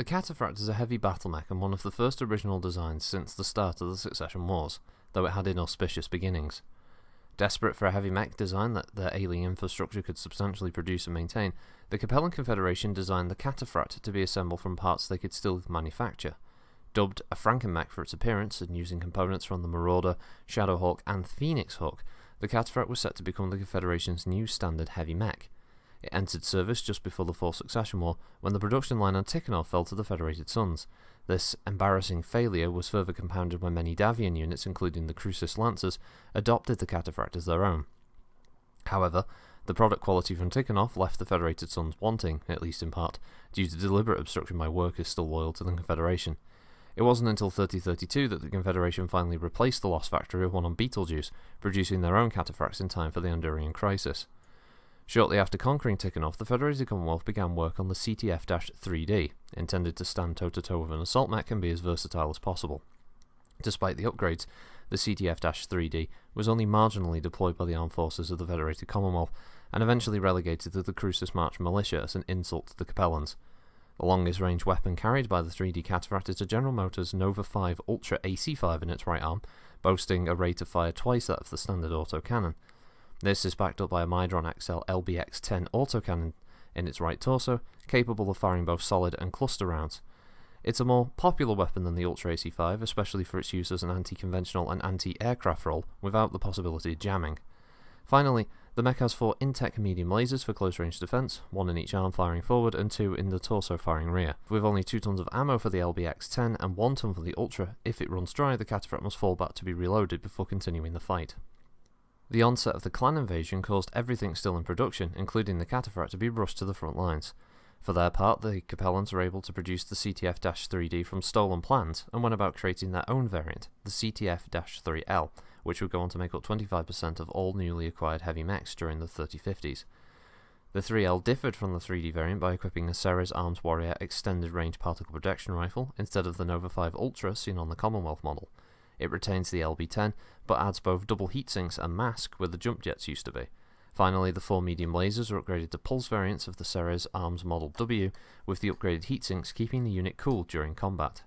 The Cataphract is a heavy battlemech and one of the first original designs since the start of the Succession Wars, though it had inauspicious beginnings. Desperate for a heavy mech design that their ailing infrastructure could substantially produce and maintain, the Capellan Confederation designed the Cataphract to be assembled from parts they could still manufacture. Dubbed a frankenmech for its appearance and using components from the Marauder, Shadowhawk and Phoenix Hawk, the Cataphract was set to become the Confederation's new standard heavy mech. It entered service just before the Fourth Succession War, when the production line on Tikhonov fell to the Federated Sons. This embarrassing failure was further compounded when many Davian units, including the Crucis Lancers, adopted the Cataphract as their own. However, the product quality from Tikhonov left the Federated Sons wanting, at least in part, due to deliberate obstruction by workers still loyal to the Confederation. It wasn't until 3032 that the Confederation finally replaced the lost factory with one on Betelgeuse, producing their own Cataphracts in time for the Andurian Crisis. Shortly after conquering Tikhonov, the Federated Commonwealth began work on the CTF-3D, intended to stand toe-to-toe with an assault mech and be as versatile as possible. Despite the upgrades, the CTF-3D was only marginally deployed by the armed forces of the Federated Commonwealth, and eventually relegated to the Crucis March militia as an insult to the Capellans. The longest range weapon carried by the 3D Cataphract is a General Motors Nova 5 UltraA AC5 in its right arm, boasting a rate of fire twice that of the standard autocannon. This is backed up by a Midron XL LBX-10 autocannon in its right torso, capable of firing both solid and cluster rounds. It's a more popular weapon than the Ultra AC5, especially for its use as an anti-conventional and anti-aircraft role, without the possibility of jamming. Finally, the mech has 4 in-tech medium lasers for close-range defense, 1 in each arm firing forward and 2 in the torso firing rear. With only 2 tons of ammo for the LBX-10 and 1 ton for the Ultra, if it runs dry, the Cataphract must fall back to be reloaded before continuing the fight. The onset of the clan invasion caused everything still in production, including the Cataphract, to be rushed to the front lines. For their part, the Capellans were able to produce the CTF-3D from stolen plans, and went about creating their own variant, the CTF-3L, which would go on to make up 25% of all newly acquired heavy mechs during the 3050s. The 3L differed from the 3D variant by equipping a Ceres Arms Warrior extended range particle protection rifle instead of the Nova 5 Ultra seen on the Commonwealth model. It retains the LB-10, but adds both double heatsinks and mask where the jump jets used to be. Finally, the 4 medium lasers are upgraded to pulse variants of the Ceres Arms Model W, with the upgraded heatsinks keeping the unit cool during combat.